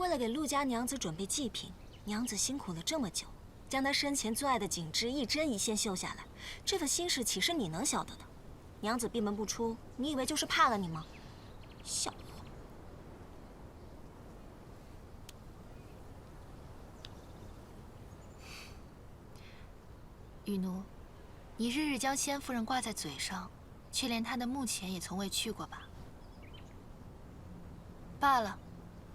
为了给陆家娘子准备祭品，娘子辛苦了这么久，将她生前最爱的锦织一针一线绣下来，这份心事岂是你能晓得的？娘子闭门不出，你以为就是怕了你吗？笑话！雨奴，你日日将仙夫人挂在嘴上，却连她的墓前也从未去过吧？罢了，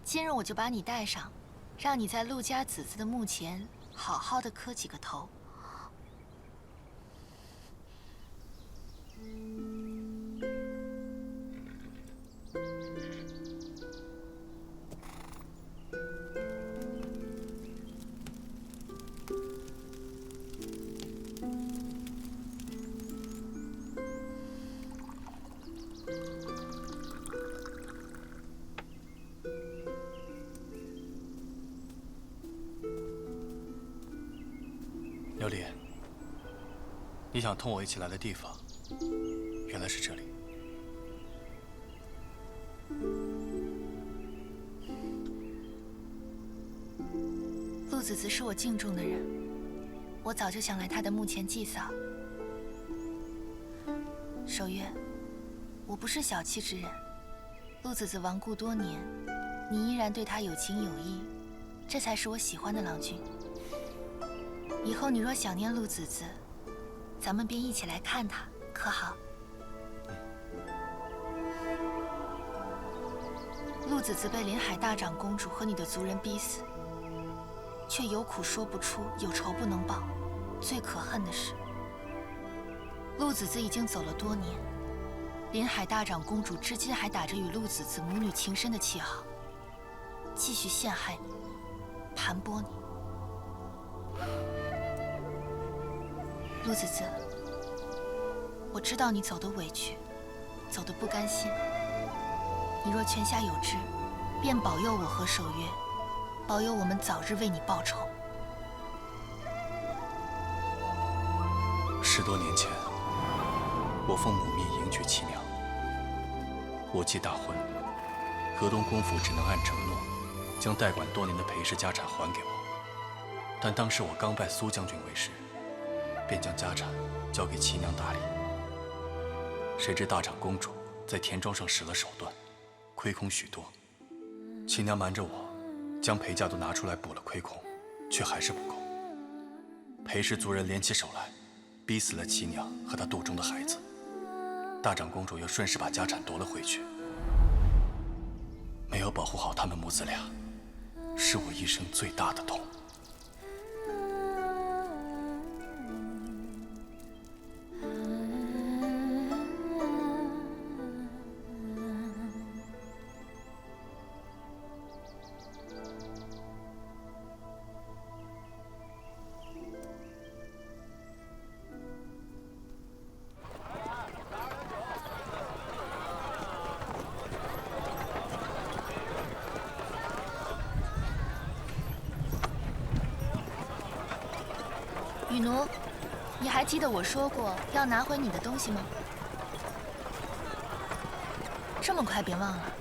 今日我就把你带上，让你在陆家子子的墓前好好的磕几个头。琉璃，你想同我一起来的地方，原来是这里。陆子子是我敬重的人，我早就想来她的墓前祭扫。守月，我不是小气之人。陆子子亡故多年，你依然对她有情有义，这才是我喜欢的郎君。以后你若想念陆子子，咱们便一起来看她，可好？陆子子被临海大长公主和你的族人逼死，却有苦说不出，有仇不能报。最可恨的是，陆子子已经走了多年，临海大长公主至今还打着与陆子子母女情深的旗号，继续陷害你，盘剥你。陆子子，我知道你走得委屈，走得不甘心。你若泉下有知，便保佑我和守月，保佑我们早日为你报仇。10多年前，我奉母命迎娶七娘。我既大婚，河东公府只能按承诺，将代管多年的裴氏家产还给我。但当时我刚拜苏将军为师，便将家产交给七娘打理。谁知大长公主在田庄上使了手段，亏空许多。七娘瞒着我，将裴家都拿出来补了亏空，却还是不够。裴氏族人联起手来，逼死了七娘和她肚中的孩子。大长公主又顺势把家产夺了回去，没有保护好他们母子俩，是我一生最大的痛。雨奴，你还记得我说过要拿回你的东西吗？这么快便忘了？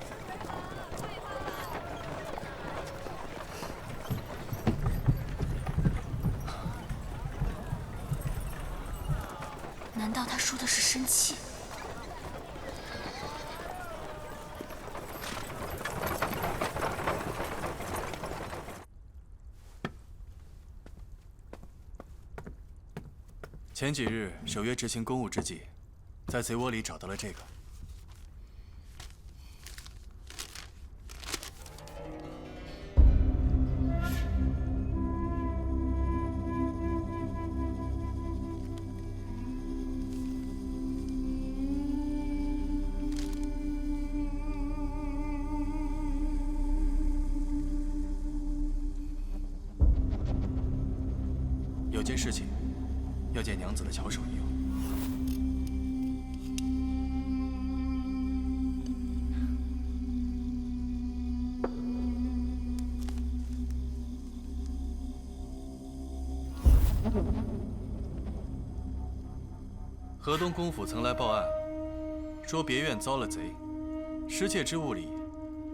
难道他说的是生气？前几日守约执行公务之际，在贼窝里找到了这个。有件事情要见娘子的巧手一用。河东公府曾来报案，说别院遭了贼，失窃之物里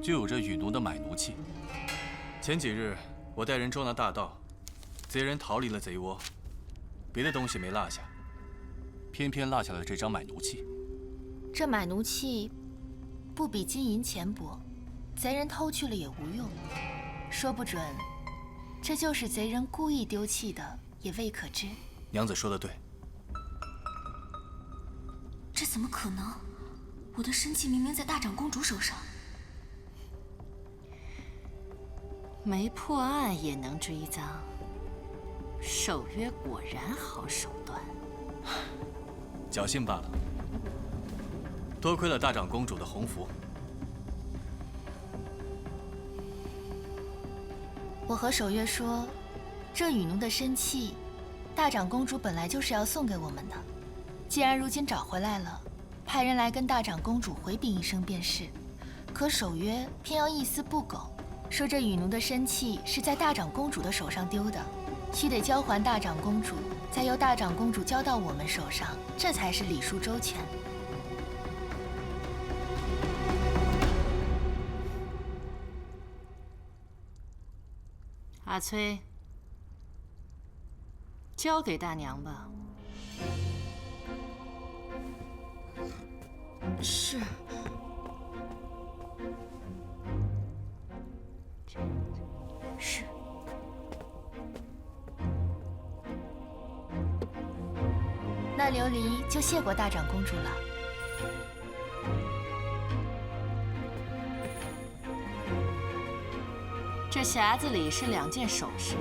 就有着雨奴的买奴器。前几日我带人捉拿大盗，贼人逃离了贼窝，别的东西没落下，偏偏落下了这张买奴契。这买奴契不比金银钱帛，贼人偷去了也无用，说不准这就是贼人故意丢弃的，也未可知。娘子说的对。这怎么可能？我的身契明明在大长公主手上。没破案也能追赃，守约果然好手段。侥幸罢了。多亏了大长公主的鸿福。我和守约说，这雨奴的身契，大长公主本来就是要送给我们的。既然如今找回来了，派人来跟大长公主回禀一声便是。可守约偏要一丝不苟，说这雨奴的身契是在大长公主的手上丢的，须得交还大长公主，再由大长公主交到我们手上，这才是礼数周全。阿崔，交给大娘吧。是。是。那琉璃就谢过大长公主了。这匣子里是2件首饰，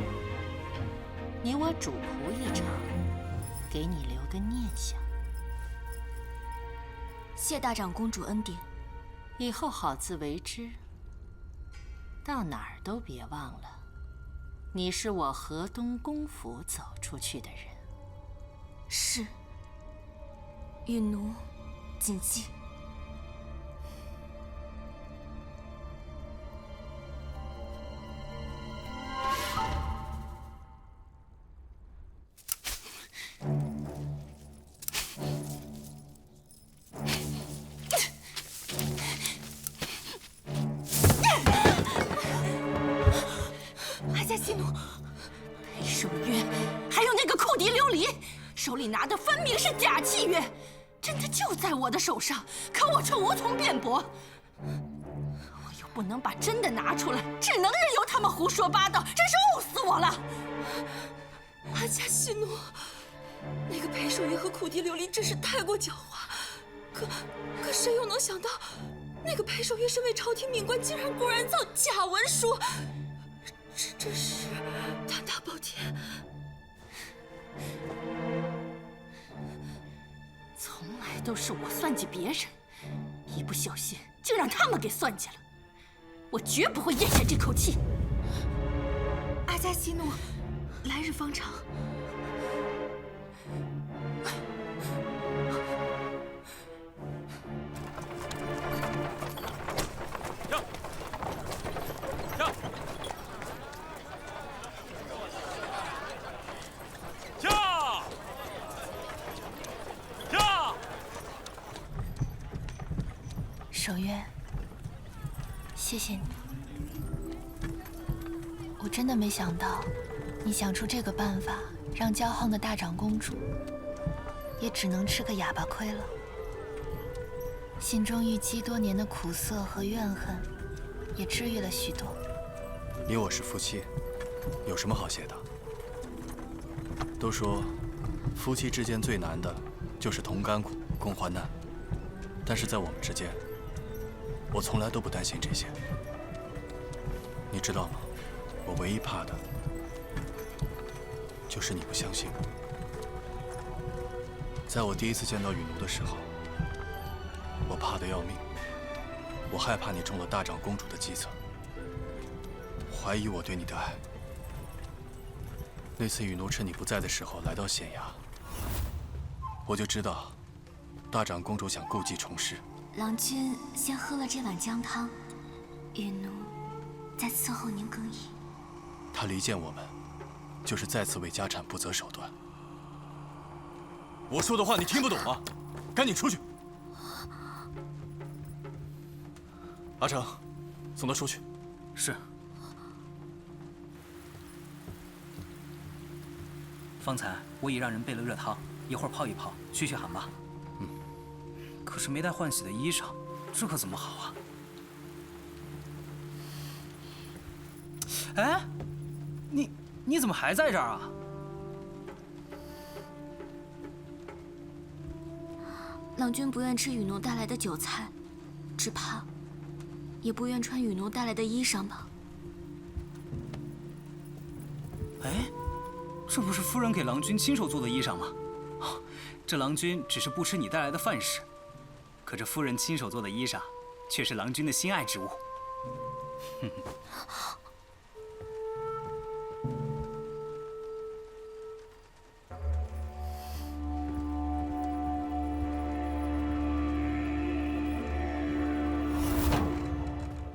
你我主仆一场，给你留个念想。谢大长公主恩典，以后好自为之。到哪儿都别忘了，你是我河东公府走出去的人。是。雨奴，谨记。手里拿的分明是假契约，真的就在我的手上，可我却无从辩驳。我又不能把真的拿出来，只能任由他们胡说八道，真是怄死我了。阿加西诺，那个裴守约和苦笛琉璃真是太过狡猾，可谁又能想到，那个裴守约身为朝廷命官，竟然公然造假文书，这真是胆大包天。从来都是我算计别人，一不小心竟让他们给算计了，我绝不会咽下这口气。阿加西诺，来日方长。守约，谢谢你。我真的没想到，你想出这个办法，让骄横的大长公主也只能吃个哑巴亏了。心中郁积多年的苦涩和怨恨，也治愈了许多。你我是夫妻，有什么好谢的？都说，夫妻之间最难的，就是同甘苦，共患难。但是在我们之间，我从来都不担心这些。你知道吗？我唯一怕的，就是你不相信我。在我第一次见到雨奴的时候，我怕得要命。我害怕你中了大长公主的计策，怀疑我对你的爱。那次雨奴趁你不在的时候来到县衙，我就知道，大长公主想故技重施。郎君先喝了这碗姜汤，雨奴再伺候您更衣。他离间我们，就是再次为家产不择手段。我说的话你听不懂吗？赶紧出去！阿成，送他出去。是。方才我已让人备了热汤，一会儿泡一泡，驱驱寒吧。可是没带换洗的衣裳，这可怎么好啊？哎，你怎么还在这儿啊？郎君不愿吃雨奴带来的酒菜，只怕也不愿穿雨奴带来的衣裳吧。哎，这不是夫人给郎君亲手做的衣裳吗？这郎君只是不吃你带来的饭食，可这夫人亲手做的衣裳，却是郎君的心爱之物。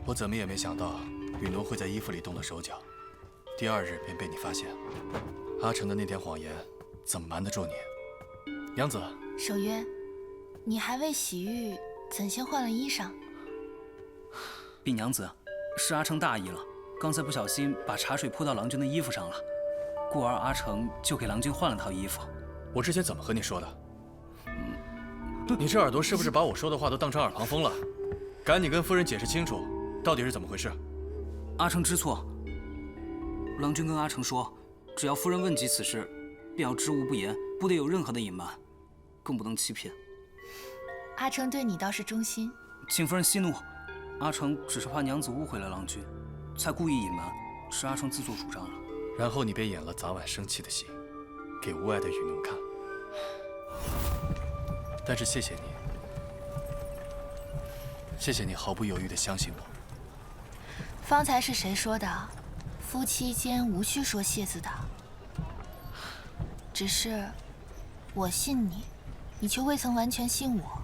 我怎么也没想到雨奴会在衣服里动了手脚，第2日便被你发现。阿成的那点谎言，怎么瞒得住你？娘子，守约，你还未洗浴，怎先换了衣裳？禀娘子，是阿成大意了，刚才不小心把茶水泼到郎君的衣服上了，故而阿成就给郎君换了套衣服。我之前怎么和你说的？你这耳朵是不是把我说的话都当成耳旁风了？赶紧跟夫人解释清楚，到底是怎么回事？阿成知错。郎君跟阿成说，只要夫人问及此事，便要知无不言，不得有任何的隐瞒，更不能欺骗。阿成对你倒是忠心，请夫人息怒。阿成只是怕娘子误会了郎君，才故意隐瞒，是阿成自作主张了。然后你便演了早晚生气的戏，给无爱的雨奴看。但是谢谢你，谢谢你毫不犹豫地相信我。方才是谁说的？夫妻间无需说谢字的。只是我信你，你却未曾完全信我，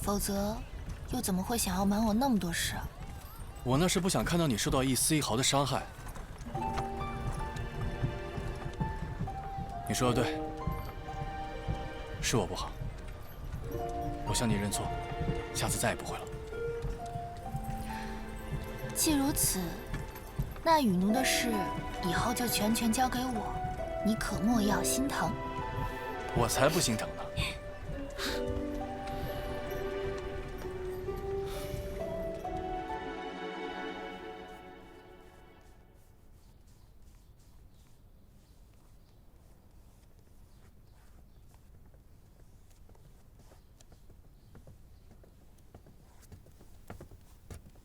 否则又怎么会想要瞒我那么多事？我那是不想看到你受到一丝一毫的伤害。你说的对，是我不好，我向你认错，下次再也不会了。既如此，那雨奴的事以后就全权交给我，你可莫要心疼。我才不心疼呢。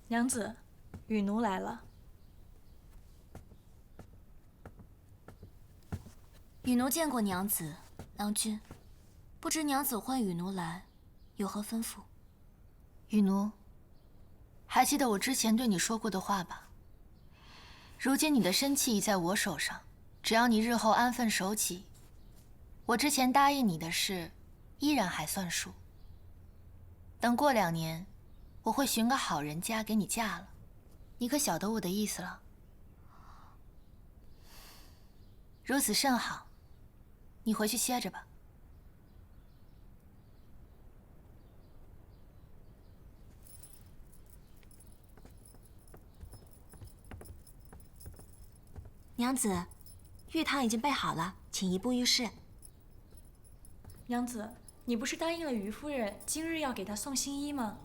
娘子，雨奴来了。雨奴见过娘子，郎君，不知娘子唤雨奴来，有何吩咐？雨奴，还记得我之前对你说过的话吧？如今你的身契已在我手上，只要你日后安分守己，我之前答应你的事，依然还算数。等过2年，我会寻个好人家给你嫁了，你可晓得我的意思了？如此甚好，你回去歇着吧。娘子，浴汤已经备好了，请移步浴室。娘子，你不是答应了于夫人今日要给她送新衣吗？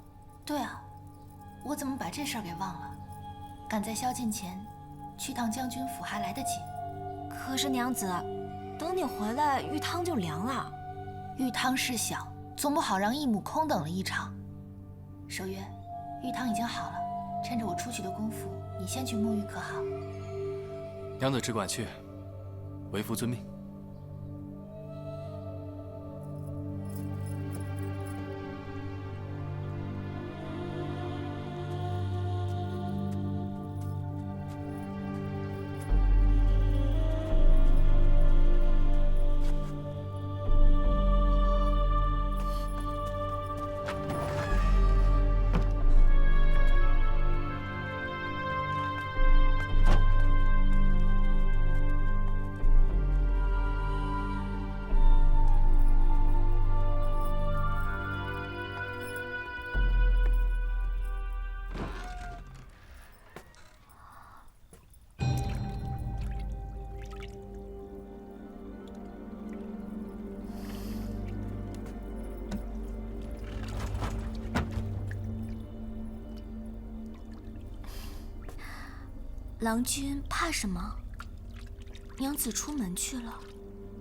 对啊，我怎么把这事儿给忘了？赶在宵禁前去趟将军府还来得及。可是娘子，等你回来，浴汤就凉了。浴汤事小，总不好让一母空等了一场。守约，浴汤已经好了，趁着我出去的功夫，你先去沐浴可好？娘子只管去，为夫遵命。郎君怕什么？娘子出门去了，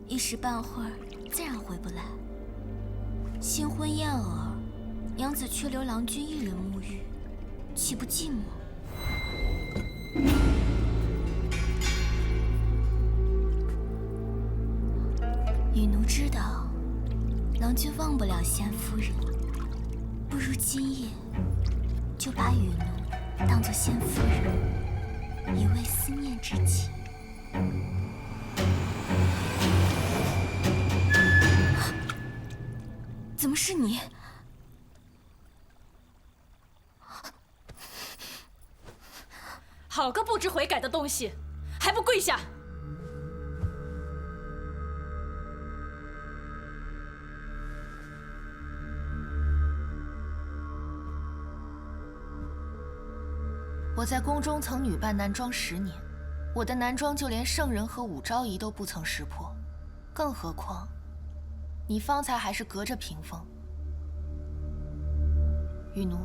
一时半会儿自然回不来。新婚燕尔，娘子却留郎君一人沐浴，岂不寂寞？雨奴知道，郎君忘不了贤夫人，不如今夜就把雨奴当作贤夫人，以慰思念之情。怎么是你？好个不知悔改的东西，还不跪下！我在宫中曾女扮男装10年，我的男装就连圣人和武昭仪都不曾识破，更何况你方才还是隔着屏风。雨奴，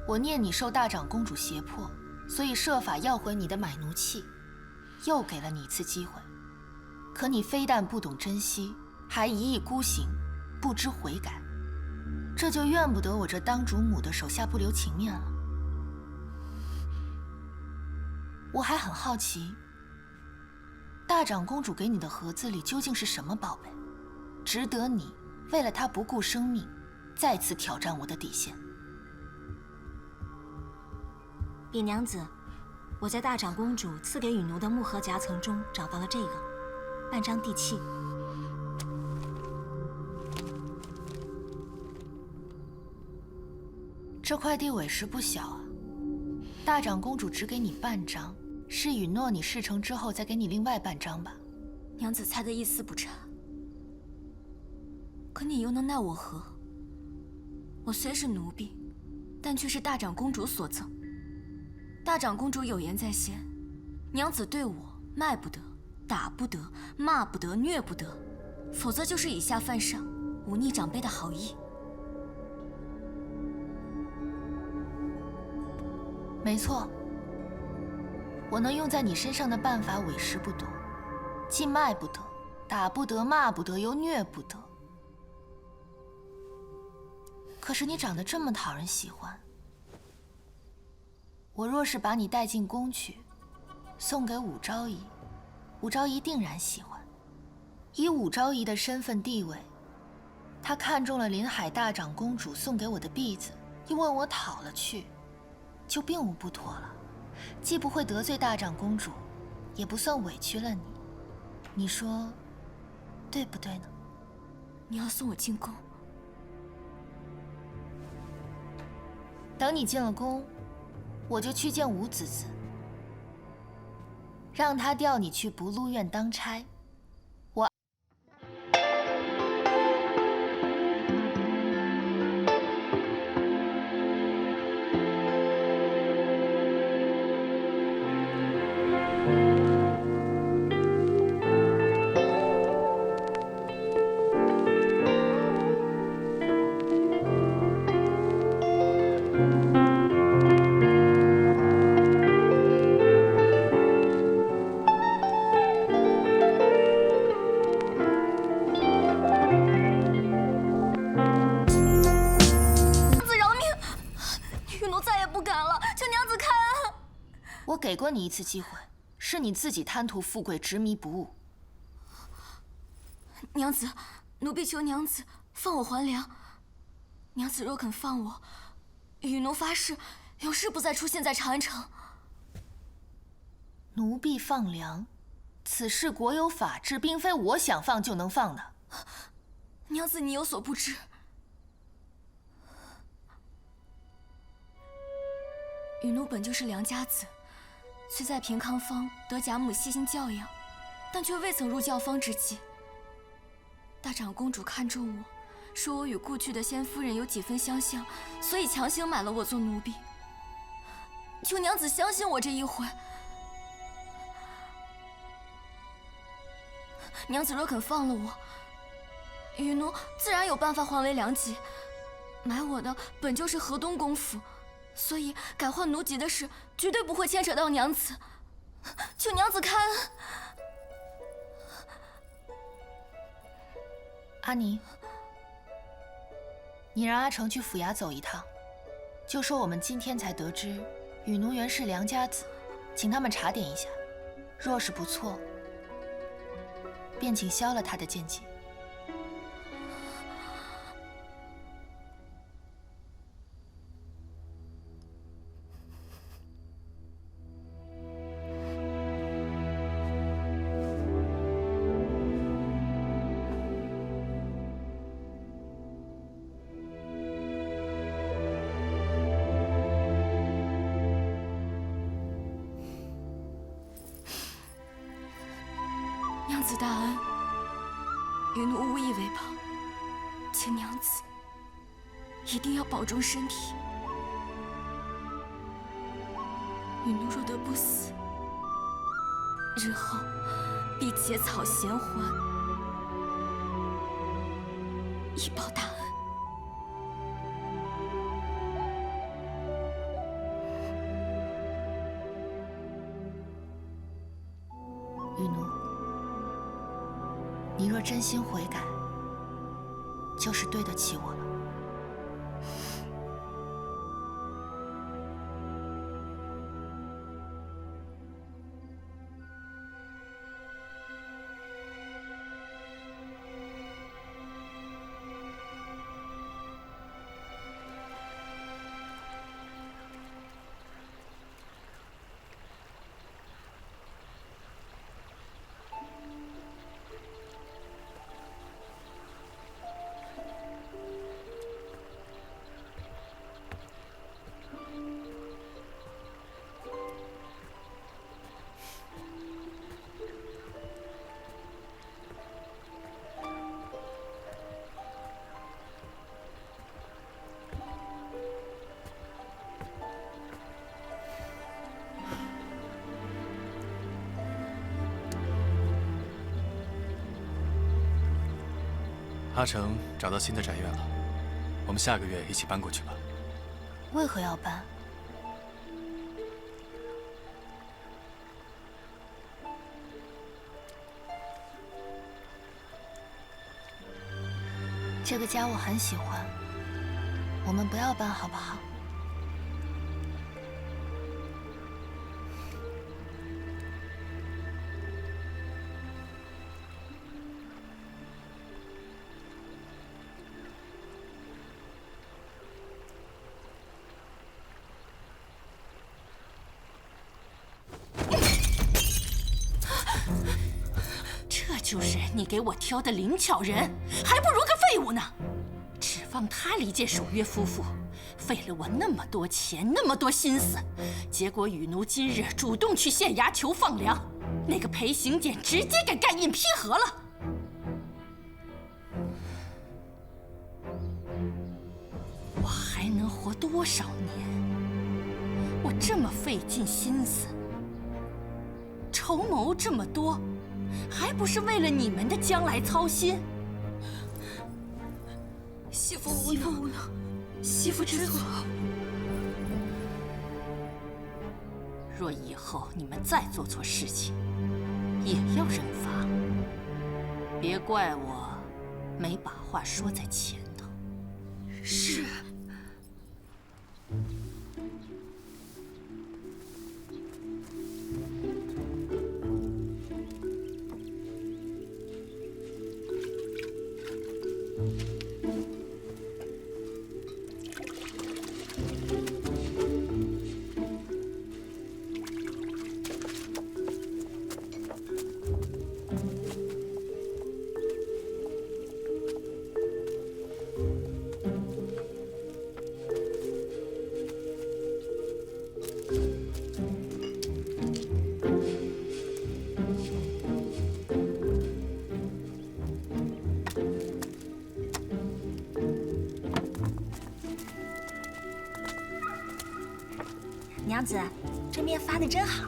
我念你受大长公主胁迫，所以设法要回你的买奴契，又给了你一次机会。可你非但不懂珍惜，还一意孤行，不知悔改，这就怨不得我这当主母的手下不留情面了。我还很好奇，大长公主给你的盒子里究竟是什么宝贝，值得你为了她不顾生命，再次挑战我的底线？禀娘子，我在大长公主赐给雨奴的木盒夹层中找到了这个半张地契。这块地委实不小啊。大长公主只给你半张，是允诺你事成之后再给你另外半张吧？娘子猜的一丝不差。可你又能奈我何？我虽是奴婢，但却是大长公主所赠。大长公主有言在先，娘子对我卖不得、打不得、骂不得、虐不得，否则就是以下犯上，忤逆长辈的好意。没错，我能用在你身上的办法委实不多，既卖不得、打不得、骂不得，又虐不得。可是你长得这么讨人喜欢，我若是把你带进宫去，送给武昭仪，武昭仪定然喜欢。以武昭仪的身份地位，她看中了临海大长公主送给我的篦子，又问我讨了去，就并无不妥了，既不会得罪大长公主，也不算委屈了你。你说对不对呢？你要送我进宫？等你进了宫，我就去见武子子，让他调你去不禄院当差。我给过你一次机会，是你自己贪图富贵，执迷不悟。娘子，奴婢求娘子放我还梁。娘子若肯放我，与奴发誓，永世不再出现在长安城。奴婢放梁，此事国有法制，并非我想放就能放的。娘子，你有所不知，与奴本就是良家子。虽在平康坊得贾母悉心教养，但却未曾入教坊之际。大长公主看中我，说我与故去的先夫人有几分相像，所以强行买了我做奴婢。求娘子相信我这一回。娘子若肯放了我，与奴自然有办法还为良己。买我的本就是河东公府，所以改换奴籍的事绝对不会牵扯到娘子，求娘子开恩。阿宁，你让阿成去府衙走一趟，就说我们今天才得知雨奴原是良家子，请他们查点一下，若是不错，便请消了他的贱籍。娘子大恩，余奴无以为报，请娘子一定要保重身体。余奴若得不死，日后必结草衔环，以报大恩。雨奴，你若真心悔改，就是对得起我了。阿成找到新的宅院了，我们下个月一起搬过去吧。为何要搬？这个家我很喜欢，我们不要搬好不好？就是你给我挑的灵巧人，还不如个废物呢！指望他离间守约夫妇，费了我那么多钱，那么多心思，结果雨奴今日主动去县衙求放粮，那个裴行俭直接给盖印批核了。我还能活多少年？我这么费尽心思，筹谋这么多，还不是为了你们的将来操心？媳妇无能，媳妇知错。若以后你们再做错事情，也要认罚。别怪我没把话说在前头。是。娘子，这面发的真好。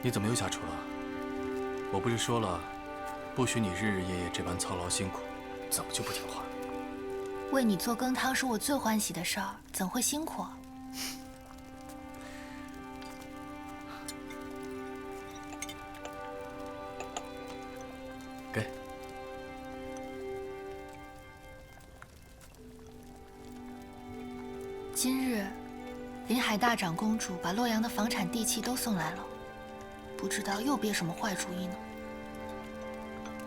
你怎么又下厨了？我不是说了，不许你日日夜夜这般操劳辛苦，怎么就不听话？为你做羹汤是我最欢喜的事儿，怎会辛苦？给。今日，临海大长公主把洛阳的房产地契都送来了，不知道又憋什么坏主意呢？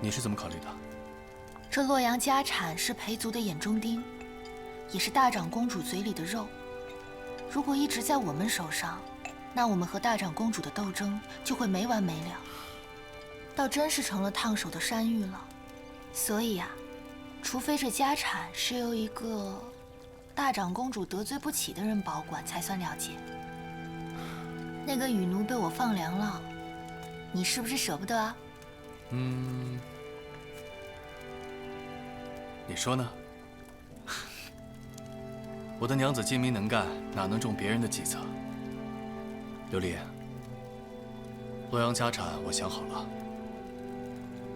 你是怎么考虑的？这洛阳家产是裴族的眼中钉，也是大长公主嘴里的肉。如果一直在我们手上，那我们和大长公主的斗争就会没完没了，倒真是成了烫手的山芋了。所以呀，除非这家产是由一个大长公主得罪不起的人保管，才算了结。那个羽奴被我放凉了，你是不是舍不得啊？你说呢？我的娘子精明能干，哪能中别人的计策？琉璃，洛阳家产我想好了，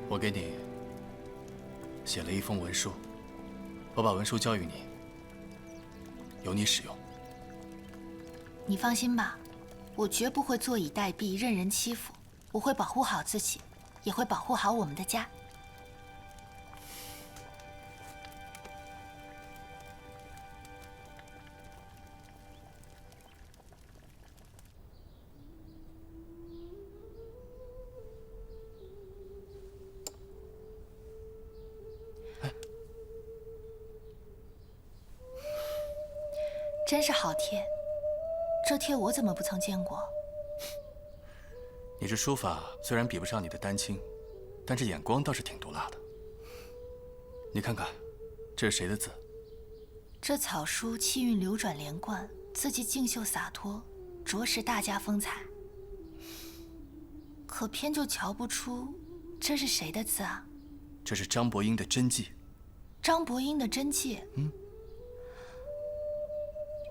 我给你写了一封文书，我把文书交予你，由你使用。你放心吧，我绝不会坐以待毙，任人欺负。我会保护好自己，也会保护好我们的家。真是好帖，这帖我怎么不曾见过？你这书法虽然比不上你的丹青，但这眼光倒是挺毒辣的。你看看，这是谁的字？这草书气韵流转连贯，字迹静秀洒脱，着实大家风采。可偏就瞧不出这是谁的字啊？这是张伯英的真迹。张伯英的真迹？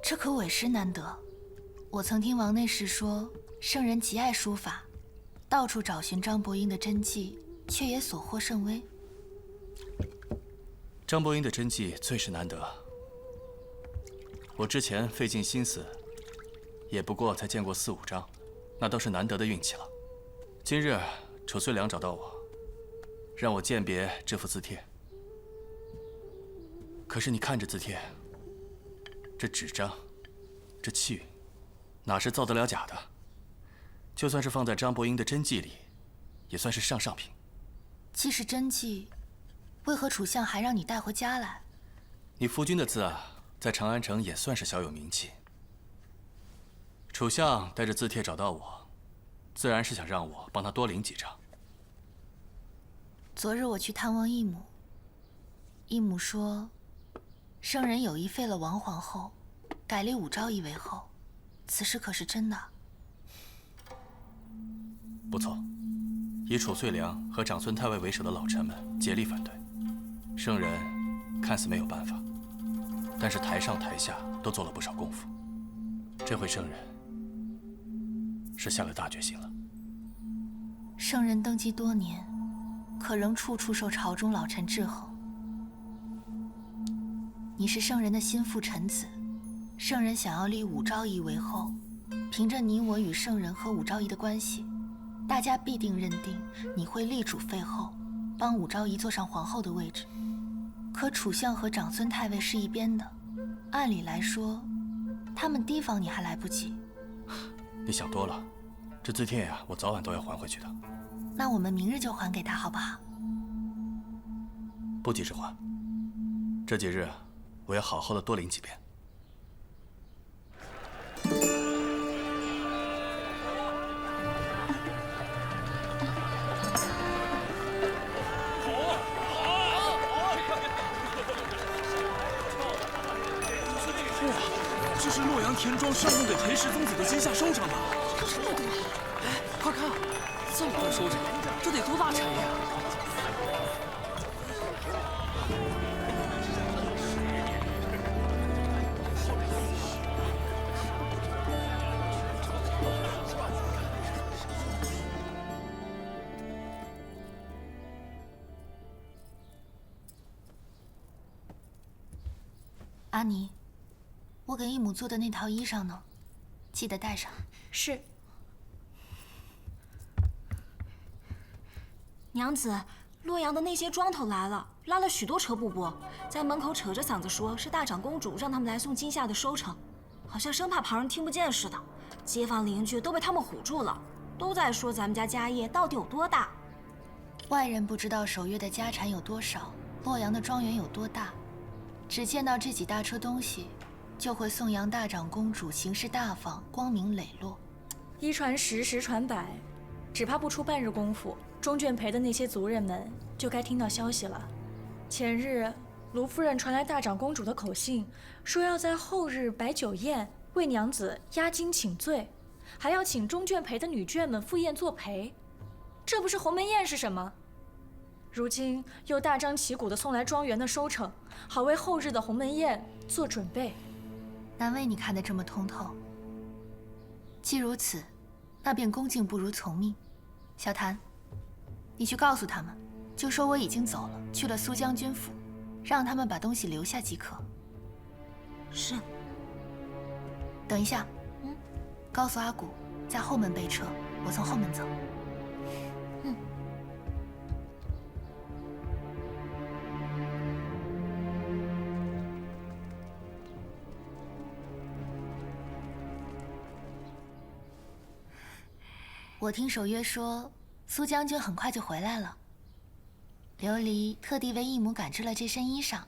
这可委实难得。我曾听王内侍说，圣人极爱书法，到处找寻张伯英的真迹，却也所获甚微。张伯英的真迹最是难得。我之前费尽心思，也不过才见过4、5张，那都是难得的运气了。今日褚遂良找到我，让我鉴别这幅字帖。可是你看这字帖，这纸张，这气韵，哪是造得了假的？就算是放在张伯英的真迹里，也算是上品。既是真迹，为何楚相还让你带回家来？你夫君的字啊，在长安城也算是小有名气。楚相带着字帖找到我，自然是想让我帮他多领几张。昨日我去探望义母，义母说，圣人有意废了王皇后，改立武昭仪为后，此事可是真的？不错，以褚遂良和长孙太尉为首的老臣们竭力反对，圣人看似没有办法，但是台上台下都做了不少功夫。这回圣人是下了大决心了。圣人登基多年，可仍处处受朝中老臣制衡。你是圣人的心腹臣子，圣人想要立武昭仪为后，凭着你我与圣人和武昭仪的关系，大家必定认定你会立主废后，帮武昭仪坐上皇后的位置。可楚相和长孙太尉是一边的，按理来说，他们提防你还来不及。你想多了，这字帖呀，我早晚都要还回去的。那我们明日就还给他，好不好？不急着还，这几日我要好好的多领几遍。这是洛阳田庄上供给裴氏宗子的阶下收成吧？这么多！哎，快看，这么多收成，这得多大产业啊！阿妮，我给义母做的那套衣裳呢？记得带上。是。娘子，洛阳的那些庄头来了，拉了许多车布帛，在门口扯着嗓子说是大长公主让他们来送今夏的收成，好像生怕旁人听不见似的。街坊邻居都被他们唬住了，都在说咱们家家业到底有多大。外人不知道守约的家产有多少，洛阳的庄园有多大，只见到这几大车东西，就会颂扬大长公主行事大方、光明磊落。一传十，十传百，只怕不出半日功夫，中卷培的那些族人们就该听到消息了。前日，卢夫人传来大长公主的口信，说要在后日摆酒宴，为娘子压惊请罪，还要请中卷培的女眷们赴宴作陪。这不是鸿门宴是什么？如今又大张旗鼓地送来庄园的收成，好为后日的鸿门宴做准备。难为你看得这么通透。既如此，那便恭敬不如从命。小谭，你去告诉他们，就说我已经走了，去了苏将军府，让他们把东西留下即可。是。等一下，告诉阿古，在后门备车，我从后门走。我听守约说，苏将军很快就回来了。琉璃特地为义母赶制了这身衣裳，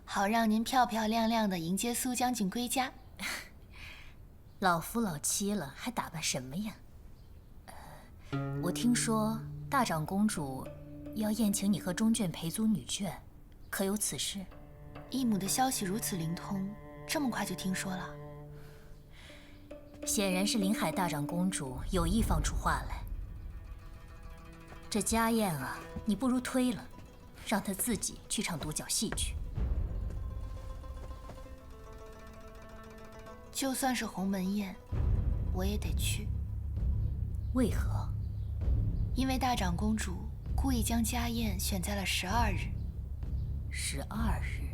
好让您漂漂亮亮的迎接苏将军归家。老夫老妻了，还打扮什么呀？我听说大长公主要宴请你和中眷陪族女眷，可有此事？义母的消息如此灵通，这么快就听说了？显然是临海大长公主有意放出话来。这家宴啊，你不如推了，让她自己去唱独角戏去。就算是鸿门宴，我也得去。为何？因为大长公主故意将家宴选在了12日。12日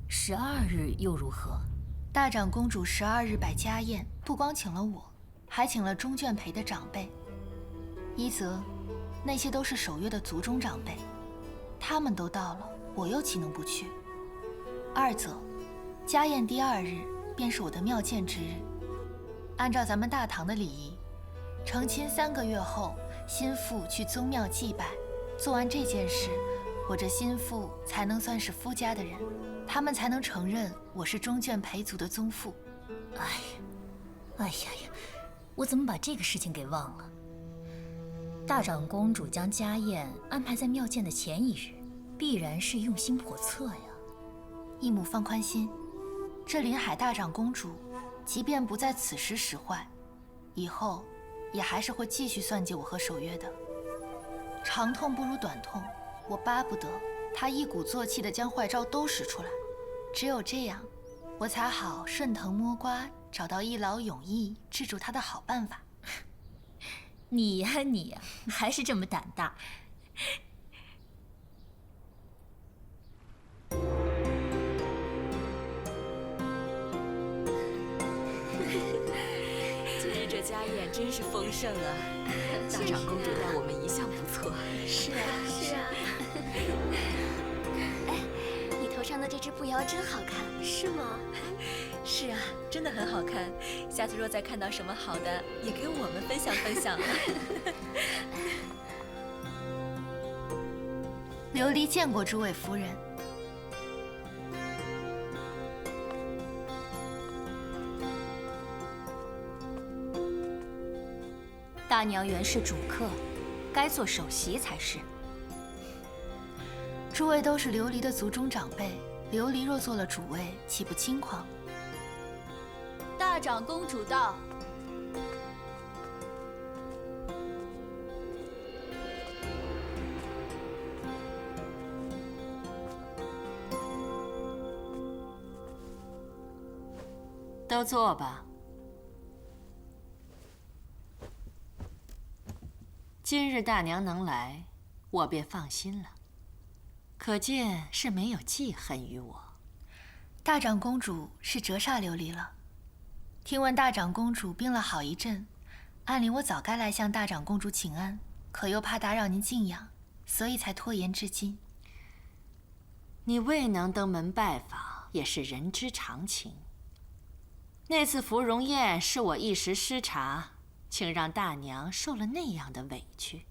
？12日又如何？大长公主12日摆家宴，不光请了我，还请了中眷培的长辈。一则，那些都是守约的族中长辈，他们都到了，我又岂能不去？二则，家宴第2日便是我的庙见之日。按照咱们大唐的礼仪，成亲3个月后，新妇去宗庙祭拜，做完这件事，我这新妇才能算是夫家的人，他们才能承认我是中眷培族的宗妇。哎呀，我怎么把这个事情给忘了？大长公主将家宴安排在庙见的前1日，必然是用心叵测呀。义母放宽心，这临海大长公主，即便不在此时使坏，以后也还是会继续算计我和守约的。长痛不如短痛，我巴不得她一鼓作气地将坏招都使出来，只有这样，我才好顺藤摸瓜，找到一劳永逸制住她的好办法。你呀，还是这么胆大。今日这家宴真是丰盛啊！大长公主待我们一向不错。是啊。哎，你头上的这只步摇真好看，是吗？是啊，真的很好看。下次若再看到什么好的，也给我们分享分享。琉璃见过诸位夫人。大娘原是主客，该做首席才是。诸位都是琉璃的族中长辈，琉璃若做了主位，岂不轻狂？大长公主到。都坐吧。今日大娘能来，我便放心了。可见是没有记恨于我。大长公主是折煞琉璃了。听闻大长公主病了好一阵，按理我早该来向大长公主请安，可又怕打扰您静养，所以才拖延至今。你未能登门拜访，也是人之常情。那次芙蓉宴是我一时失察，竟让大娘受了那样的委屈。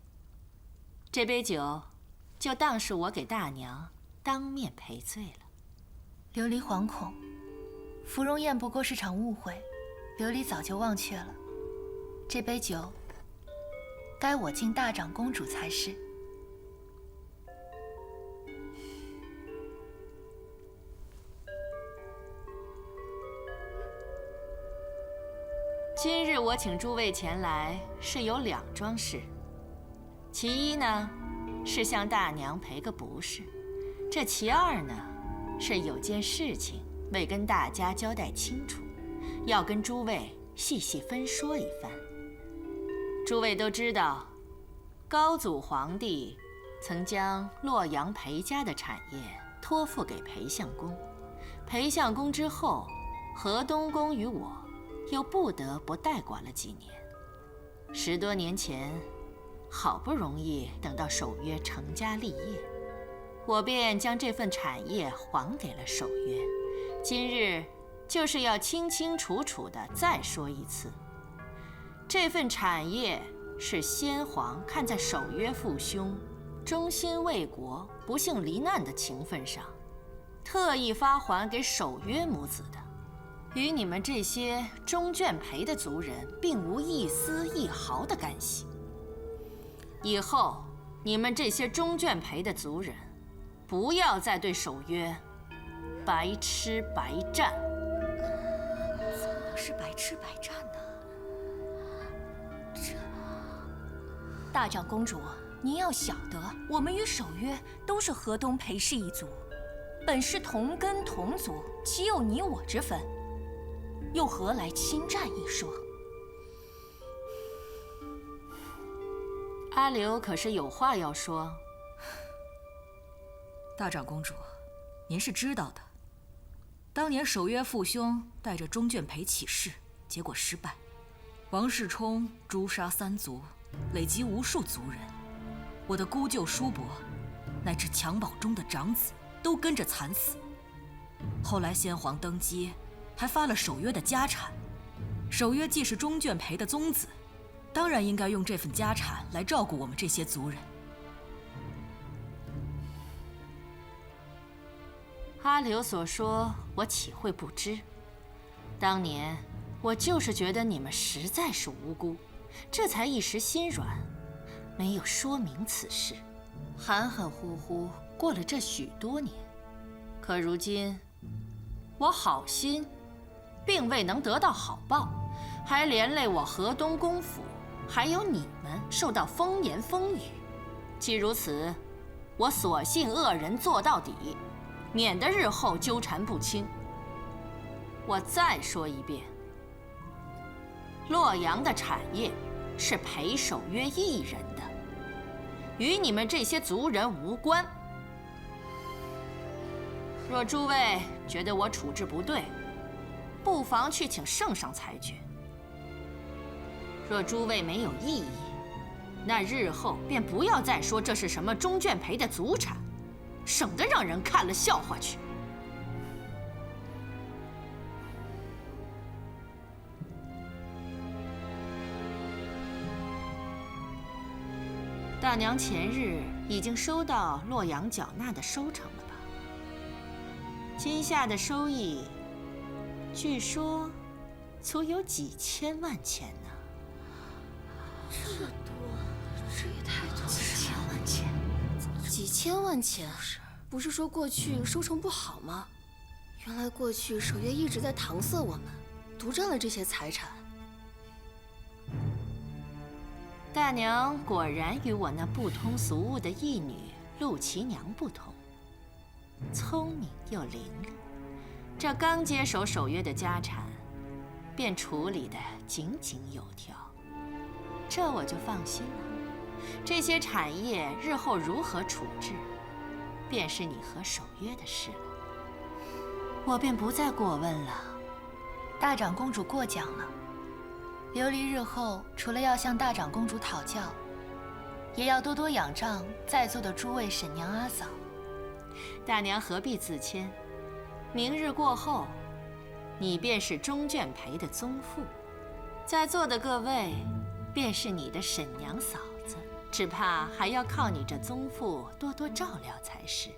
这杯酒，就当是我给大娘当面赔罪了。琉璃惶恐，芙蓉宴不过是场误会，琉璃早就忘却了。这杯酒，该我敬大长公主才是。今日我请诸位前来，是有2桩事。其一呢，是向大娘赔个不是；这其二呢，是有件事情未跟大家交代清楚，要跟诸位细细分说一番。诸位都知道，高祖皇帝曾将洛阳裴家的产业托付给裴相公，裴相公之后，河东公与我又不得不代管了几年。10多年前，好不容易等到守约成家立业，我便将这份产业还给了守约。今日就是要清清楚楚地再说一次，这份产业是先皇看在守约父兄忠心为国、不幸罹难的情分上，特意发还给守约母子的，与你们这些中眷裴的族人并无一丝一毫的干系。以后你们这些中眷裴的族人，不要再对守约白吃白战。怎么是白吃白战呢？大长公主，您要晓得，我们与守约都是河东裴氏一族，本是同根同族，岂有你我之分？又何来侵占一说？阿刘可是有话要说。大长公主，您是知道的，当年守约父兄带着中眷裴起事，结果失败，王世充诛杀3族，累及无数族人，我的姑舅叔伯，乃至襁褓中的长子，都跟着惨死。后来先皇登基，还发了守约的家产，守约既是中眷裴的宗子，当然应该用这份家产来照顾我们这些族人。阿刘所说，我岂会不知？当年我就是觉得你们实在是无辜，这才一时心软，没有说明此事，含含糊糊过了这许多年。可如今，我好心，并未能得到好报，还连累我河东公府，还有你们受到风言风语。既如此，我索性恶人做到底，免得日后纠缠不清。我再说一遍，洛阳的产业是裴守约一人的，与你们这些族人无关。若诸位觉得我处置不对，不妨去请圣上裁决。若诸位没有异议，那日后便不要再说这是什么中眷裴的族产，省得让人看了笑话去。大娘前日已经收到洛阳缴纳的收成了吧？今夏的收益，据说足有几千万钱呢。这么多，这也太多了！几千万钱，几千万钱，不是说过去收成不好吗？原来过去守约一直在搪塞我们，独占了这些财产。大娘果然与我那不通俗物的义女陆琪娘不同，聪明又伶俐。这刚接手守约的家产，便处理得井井有条，这我就放心了。这些产业日后如何处置，便是你和守约的事了。我便不再过问了。大长公主过奖了。琉璃日后除了要向大长公主讨教，也要多多仰仗在座的诸位婶娘阿嫂。大娘何必自谦？明日过后，你便是钟眷培的宗父，在座的各位便是你的婶娘嫂子，只怕还要靠你这宗父多多照料才是。